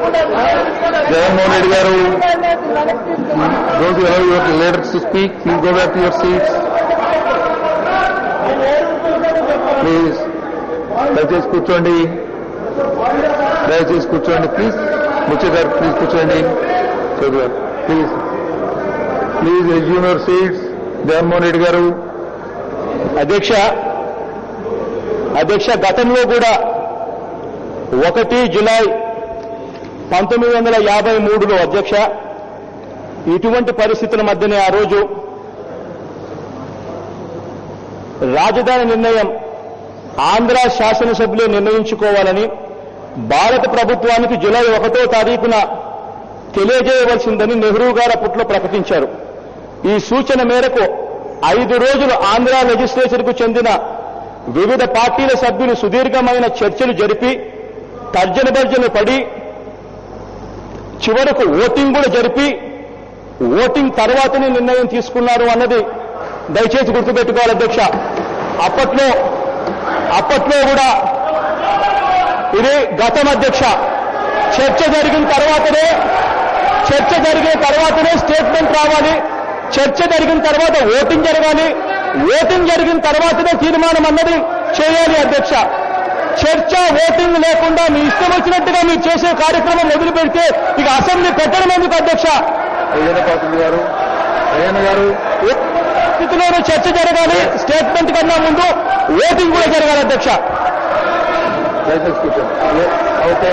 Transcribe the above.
Jagannath Reddy garu, those who allow your leaders to speak, please go back to your seats. Please, దయచేసి కూర్చోండి. దయచేసి కూర్చోండి please. ముచ్చే గారు please కూర్చోండి. Please please resume your seats. Jaganmohan Reddy గారు. అధ్యక్ష గతంలో కూడా 1 జులై 1953లో అధ్యక్ష ఇటువంటి పరిస్థితుల మధ్యనే ఆ రోజు రాజధాని నిర్ణయం ఆంధ్ర శాసనసభ్యులే నిర్ణయించుకోవాలని భారత ప్రభుత్వానికి జూలై 1వ తారీఖున తెలియజేయవలసిందని నెహ్రూ గారు అప్పట్లో ప్రకటించారు. ఈ సూచన మేరకు 5 రోజులు ఆంధ్ర లెజిస్లేచర్కు చెందిన వివిధ పార్టీల సభ్యులు సుదీర్ఘమైన చర్చలు జరిపి తర్జన పడి చివరకు ఓటింగ్ కూడా జరిపి ఓటింగ్ తర్వాతనే నిర్ణయం తీసుకున్నారు అన్నది దయచేసి గుర్తుపెట్టుకోవాలి అధ్యక్ష. అప్పట్లో కూడా ఇది గతం అధ్యక్ష. చర్చ జరిగిన తర్వాతనే స్టేట్మెంట్ రావాలి. చర్చ జరిగిన తర్వాత ఓటింగ్ జరగాలి. ఓటింగ్ జరిగిన తర్వాతనే తీర్మానం అన్నది చేయాలి అధ్యక్ష. చర్చ ఓటింగ్ లేకుండా మీ ఇష్టం వచ్చినట్టుగా మీరు చేసే కార్యక్రమం మొదలు పెడితే ఇక అసెంబ్లీ పెట్టడం ఎందుకు అధ్యక్ష? స్థితిలోనూ చర్చ జరగాలి. స్టేట్మెంట్ కన్నా ముందు ఓటింగ్ కూడా జరగాలి అధ్యక్ష. ఓకే.